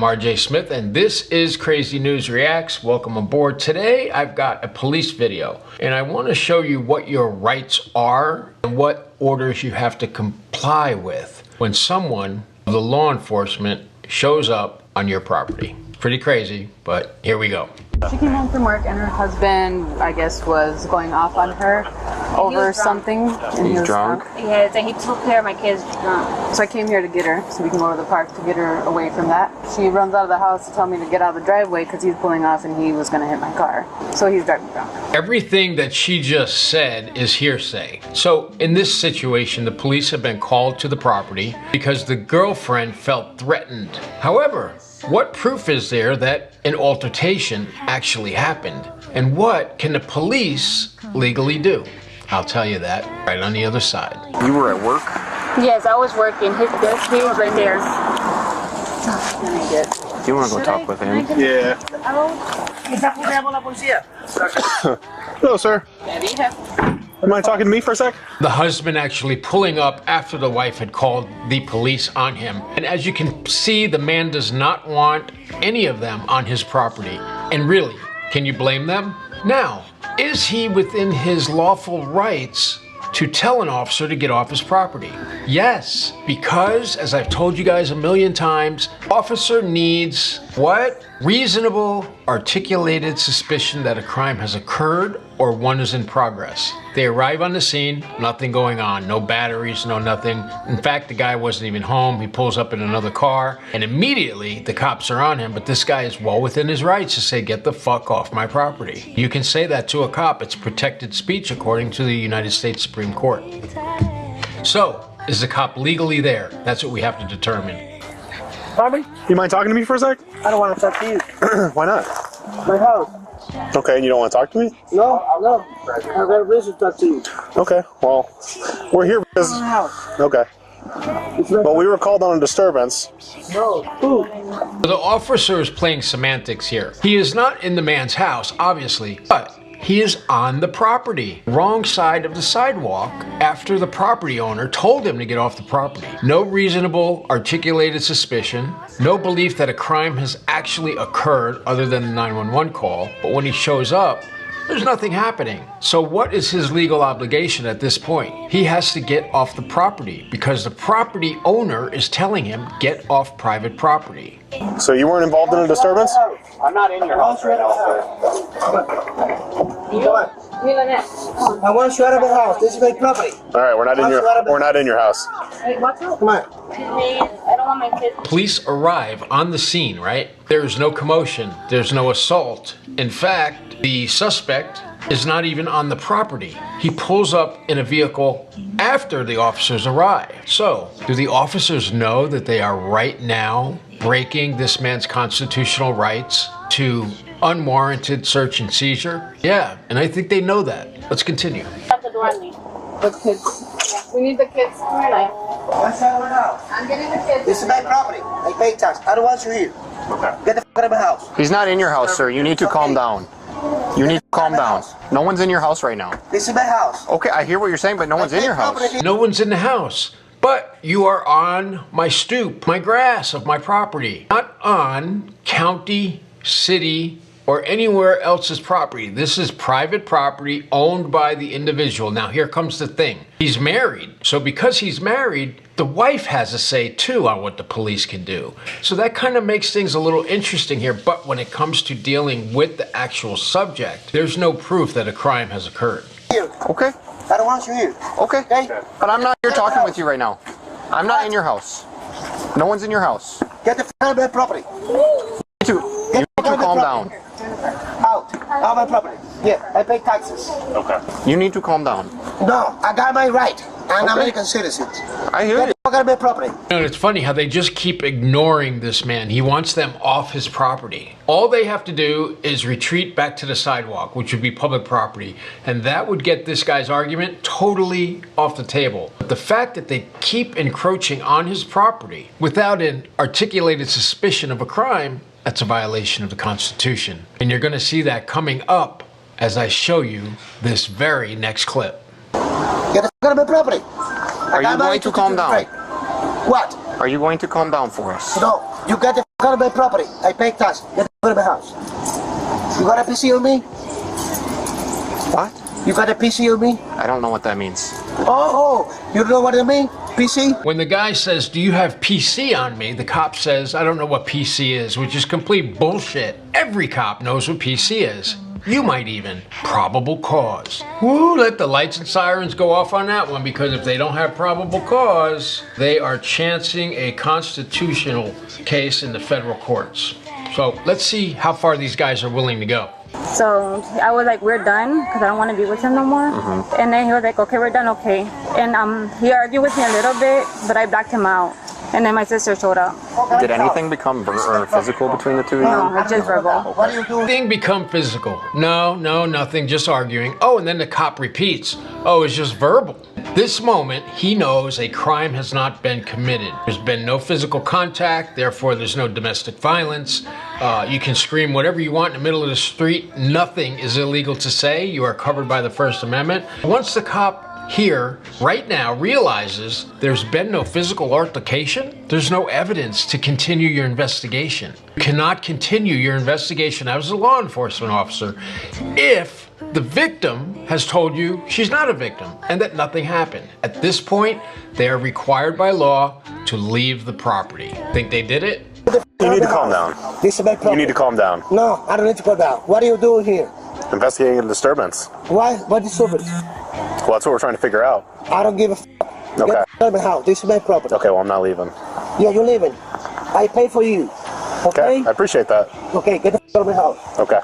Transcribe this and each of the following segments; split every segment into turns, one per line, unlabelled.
RJ Smith, and this is Crazy News Reacts. Welcome aboard. Today I've got a police video, and I want to show you what your rights are and what orders you have to comply with when someone, the law enforcement, shows up on your property. Pretty crazy, but here we go.
She came home from work and her husband, I guess, was going off on her over something. And he was drunk?
Yeah, so he took care of my kids drunk.
So I came here to get her so we can go to the park to get her away from that. She runs out of the house to tell me to get out of the driveway because he's pulling off and he was going to hit my car. So he's driving drunk.
Everything that she just said is hearsay. So in this situation, the police have been called to the property because the girlfriend felt threatened. However, what proof is there that an altercation actually happened? And what can the police legally do? I'll tell you that right on the other side.
You were at work?
Yes, I was working. He was right there.
Do you want to go talk with him?
Yeah. Hello, sir. Am I talking to me for a sec?
The husband actually pulling up after the wife had called the police on him. And as you can see, the man does not want any of them on his property. And really, can you blame them? Now, is he within his lawful rights to tell an officer to get off his property? Yes, because as I've told you guys a million times, officer needs what? Reasonable, articulated suspicion that a crime has occurred or one is in progress. They arrive on the scene, nothing going on, no batteries, no nothing. In fact, the guy wasn't even home. He pulls up in another car and immediately the cops are on him, but this guy is well within his rights to say, get the fuck off my property. You can say that to a cop. It's protected speech according to the United States Supreme Court. So, is the cop legally there? That's what we have to determine.
Bobby? You mind talking to me for a sec?
I don't want to talk to you.
Why not?
My house.
Okay, and you don't want to talk to me?
No. I have a reason to talk to you.
Okay, well, we're here because...
My house.
Okay. Well, we were called on a disturbance.
No. Who?
The officer is playing semantics here. He is not in the man's house, obviously, but he is on the property, wrong side of the sidewalk, after the property owner told him to get off the property. No reasonable, articulated suspicion, no belief that a crime has actually occurred other than the 911 call, but when he shows up, there's nothing happening. So what is his legal obligation at this point? He has to get off the property because the property owner is telling him, get off private property.
So you weren't involved in a disturbance?
I'm not in your house right now. I want you out of the house. This is my property.
All right, we're not in your house.
Come on.
I don't want my kids.
Police arrive on the scene, right? There's no commotion. There's no assault. In fact, the suspect is not even on the property. He pulls up in a vehicle after the officers arrive. So, do the officers know that they are right now breaking this man's constitutional rights to unwarranted search and seizure? Yeah, and I think they know that. Let's continue.
The kids. We need the kids.
What's out of the house?
I'm getting the kids.
This is my property. I pay tax. I don't want you here.
Okay.
Get the f out of my house.
He's not in your house, sir. You need to calm down. You need to calm down. No one's in your house right now.
This is my house.
Okay, I hear what you're saying, but no one's in your house.
No one's in the house, but you are on my stoop, my grass of my property, not on county, city, or anywhere else's property. This is private property owned by the individual. Now here comes the thing. He's married. So because he's married, the wife has a say too on what the police can do. So that kind of makes things a little interesting here. But when it comes to dealing with the actual subject, there's no proof that a crime has occurred.
Okay.
I don't want you here.
Okay. But I'm not here talking with you right now. I'm not in your house. No one's in your house.
Get the f out of my property.
You need to calm down.
Out of my property. Yeah, I pay taxes.
Okay.
You need to calm down.
No, I got my right. I'm an American citizen.
I hear
Get
you.
the f out of my property.
And it's funny how they just keep ignoring this man. He wants them off his property. All they have to do is retreat back to the sidewalk, which would be public property. And that would get this guy's argument totally off the table. But the fact that they keep encroaching on his property without an articulated suspicion of a crime, that's a violation of the Constitution. And you're going to see that coming up as I show you this very next clip.
Get the f out of my property.
Are you going to calm down?
What?
Are you going to calm down for us?
No. You got the f out of my property. I pay tax. Get the f out of my house. You got a PC on me?
What?
You got a PC on me?
I don't know what that means.
Oh, you don't know what I mean? PC?
When the guy says, do you have PC on me? The cop says, I don't know what PC is, which is complete bullshit. Every cop knows what PC is. You might even. Probable cause. Woo, let the lights and sirens go off on that one, because if they don't have probable cause, they are chancing a constitutional case in the federal courts. So let's see how far these guys are willing to go.
So I was like, we're done, because I don't want to be with him no more. And then he was like, okay, we're done, okay. And he argued with me a little bit, but I blacked him out. And then my sister showed up.
Did anything become physical between the two of you?
No, it's just verbal.
What are you doing?
Thing become physical. No, nothing, just arguing. Oh, and then the cop repeats. Oh, it's just verbal. This moment, he knows a crime has not been committed. There's been no physical contact, therefore there's no domestic violence. You can scream whatever you want in the middle of the street. Nothing is illegal to say. You are covered by the First Amendment. Once the cop here, right now, realizes there's been no physical altercation, there's no evidence to continue your investigation. You cannot continue your investigation as a law enforcement officer if the victim has told you she's not a victim and that nothing happened. At this point, they are required by law to leave the property. Think they did it?
You need to calm down.
This is my property.
You need to calm down.
No, I don't need to go down. What are you doing here?
Investigating a disturbance.
Why? What disturbance?
Well, that's what we're trying to figure out.
I don't give a f.
Okay.
Get out of my house. This is my property.
Okay, well, I'm not leaving.
Yeah, you're leaving. I pay for you. Okay?
I appreciate that.
Okay, get the f out of my house.
Okay.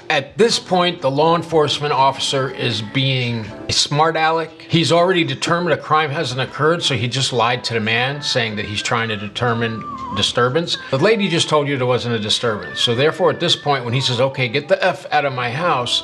At this point, the law enforcement officer is being a smart aleck. He's already determined a crime hasn't occurred, so he just lied to the man, saying that he's trying to determine disturbance. The lady just told you there wasn't a disturbance. So therefore, at this point, when he says, okay, get the F out of my house,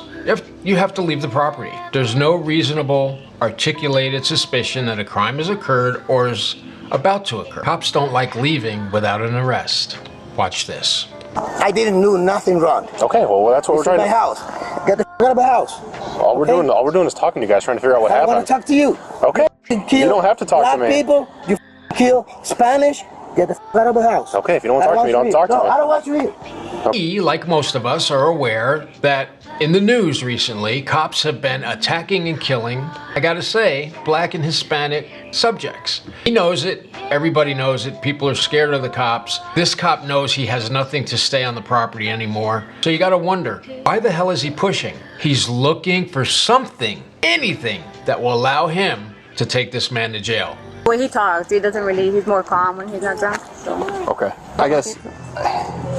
you have to leave the property. There's no reasonable, articulated suspicion that a crime has occurred or is about to occur. Cops don't like leaving without an arrest. Watch this.
I didn't do nothing wrong.
Okay, well, that's what we're trying
my
to.
house. Get the f out of my house.
All we're doing is talking to you guys, trying to figure out what
I want
happened.
to talk to you.
Okay.
Kill
You don't have to talk to
black
me.
people. You kill Spanish. Get the f out of my house.
Okay, if you don't want to talk to me, you don't talk to me.
No, I don't want you here.
We, like most of us, are aware that in the news recently, cops have been attacking and killing, I gotta say, Black and Hispanic subjects. He knows it. Everybody knows it. People are scared of the cops. This cop knows he has nothing to stay on the property anymore. So you gotta wonder, why the hell is he pushing? He's looking for something, anything, that will allow him to take this man to jail.
When he talks, he doesn't really, he's more calm when he's not drunk. So.
Okay. I guess,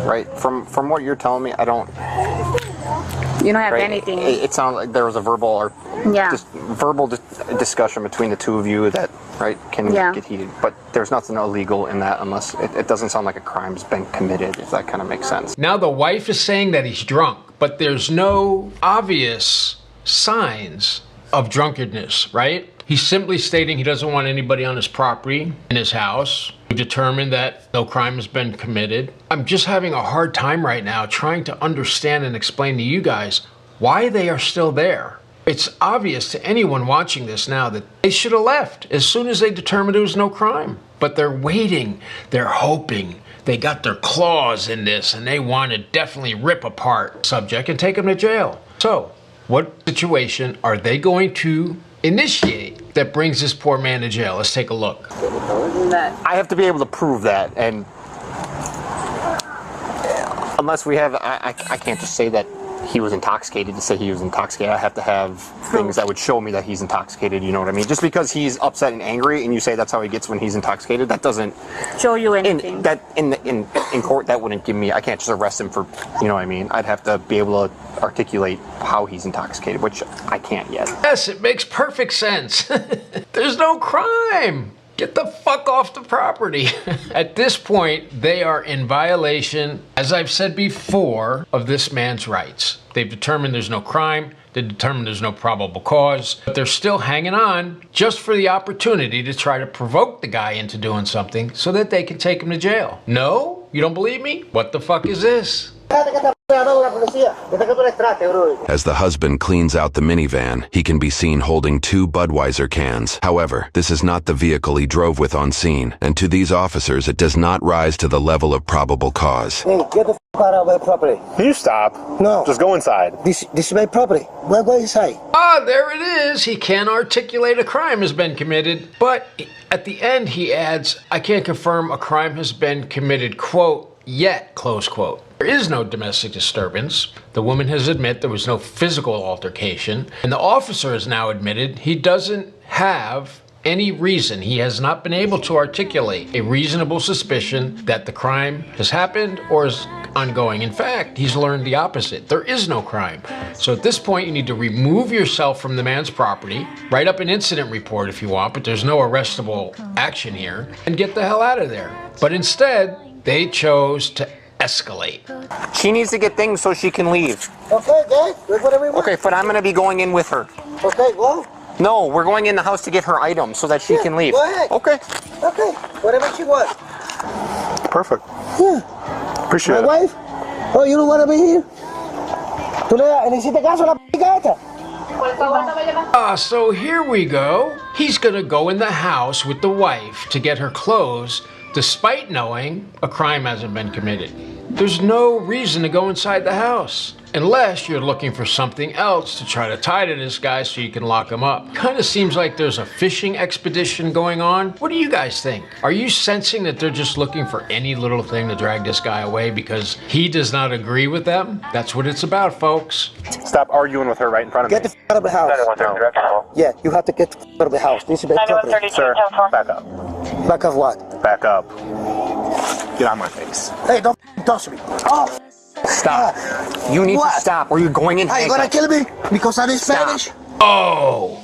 right, from what you're telling me, I don't...
You don't have
Right.
anything.
It sounds like there was a verbal discussion between the two of you that, right, can get heated. But there's nothing illegal in that unless it doesn't sound like a crime's been committed, if that kind of makes sense.
Now the wife is saying that he's drunk, but there's no obvious signs of drunkenness, right? He's simply stating he doesn't want anybody on his property, in his house. We've determined that no crime has been committed. I'm just having a hard time right now trying to understand and explain to you guys why they are still there. It's obvious to anyone watching this now that they should have left as soon as they determined there was no crime. But they're waiting, they're hoping. They got their claws in this and they want to definitely rip apart subject and take him to jail. So, what situation are they going to initiate that brings this poor man to jail? Let's take a look.
I have to be able to prove that, and unless we have, I can't just say that he was intoxicated to say he was intoxicated. I have to have things that would show me that he's intoxicated, you know what I mean? Just because he's upset and angry and you say that's how he gets when he's intoxicated, that doesn't
Show you anything.
in court that wouldn't give me, I can't just arrest him for, you know what I mean? I'd have to be able to articulate how he's intoxicated, which I can't yet.
Yes, it makes perfect sense. There's no crime. Get the fuck off the property. At this point, they are in violation, as I've said before, of this man's rights. They've determined there's no crime. They determined there's no probable cause. But they're still hanging on just for the opportunity to try to provoke the guy into doing something so that they can take him to jail. No? You don't believe me? What the fuck is this?
As the husband cleans out the minivan, he can be seen holding 2 Budweiser cans. However, this is not the vehicle he drove with on scene, and to these officers it does not rise to the level of probable cause.
Hey, get the out of my property.
Can you stop?
No.
Just go inside.
This is my property. Go inside.
Ah, there it is. He can't articulate a crime has been committed, but at the end he adds, I can't confirm a crime has been committed, quote, yet, close quote. There is no domestic disturbance. The woman has admitted there was no physical altercation, and the officer has now admitted he doesn't have any reason. He has not been able to articulate a reasonable suspicion that the crime has happened or is ongoing. In fact, he's learned the opposite. There is no crime. So at this point, you need to remove yourself from the man's property, write up an incident report if you want, but there's no arrestable action here, and get the hell out of there. But instead, they chose to escalate.
She needs to get things so she can leave.
Okay, guys. Whatever you want.
Okay, but I'm going to be going in with her.
Okay, go.
No, we're going in the house to get her items so that she can leave.
Go ahead.
Okay.
Okay, whatever she wants.
Perfect.
Yeah.
Appreciate
My
it.
wife? Oh, you don't want to be here? Tú le hiciste caso a la p***a esta.
So here we go. He's gonna go in the house with the wife to get her clothes, despite knowing a crime hasn't been committed. There's no reason to go inside the house, unless you're looking for something else to try to tie to this guy so you can lock him up. Kind of seems like there's a fishing expedition going on. What do you guys think? Are you sensing that they're just looking for any little thing to drag this guy away because he does not agree with them? That's what it's about, folks.
Stop arguing with her right in front of
Get
me.
the out of the house. Yeah, you have to get the out of the house. This is my property.
Sir, back up.
Back of what?
Back up. Get on my face.
Hey, don't touch me. Oh,
Stop. You need
What?
to stop or you're going in
are you gonna
handcuffs.
kill me because I'm in Spanish?
Oh,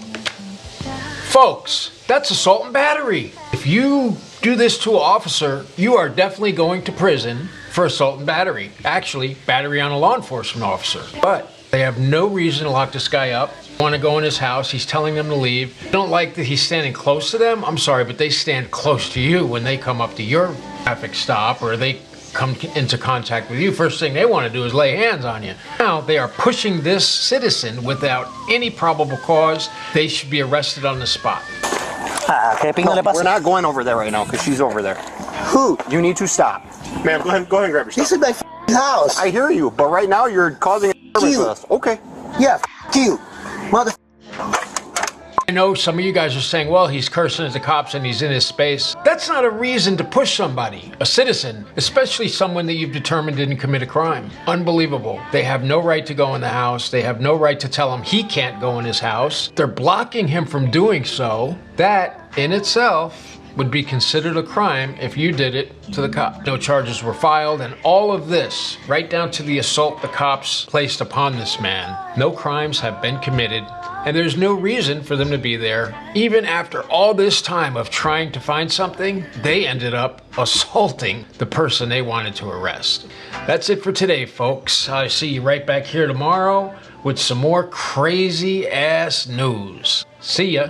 folks, that's assault and battery. If you do this to an officer, you are definitely going to prison for assault and battery. Actually, battery on a law enforcement officer. But they have no reason to lock this guy up. Want to go in his house, he's telling them to leave. They don't like that he's standing close to them. I'm sorry, but they stand close to you when they come up to your traffic stop or they come into contact with you. First thing they want to do is lay hands on you. Now they are pushing this citizen without any probable cause. They should be arrested on the spot.
¿Qué pingo le
We're
pasa?
not going over there right now because she's over there.
Who?
You need to stop.
Ma'am, go ahead and grab your stuff.
This is my f***ing house.
I hear you, but right now you're causing a disturbance with us. Okay.
Yeah, you. Mother.
I know some of you guys are saying, well, he's cursing at the cops and he's in his space. That's not a reason to push somebody, a citizen, especially someone that you've determined didn't commit a crime. Unbelievable. They have no right to go in the house. They have no right to tell him he can't go in his house. They're blocking him from doing so. That in itself would be considered a crime if you did it to the cop. No charges were filed, and all of this, right down to the assault the cops placed upon this man, no crimes have been committed, and there's no reason for them to be there. Even after all this time of trying to find something, they ended up assaulting the person they wanted to arrest. That's it for today, folks. I'll see you right back here tomorrow with some more crazy ass news. See ya.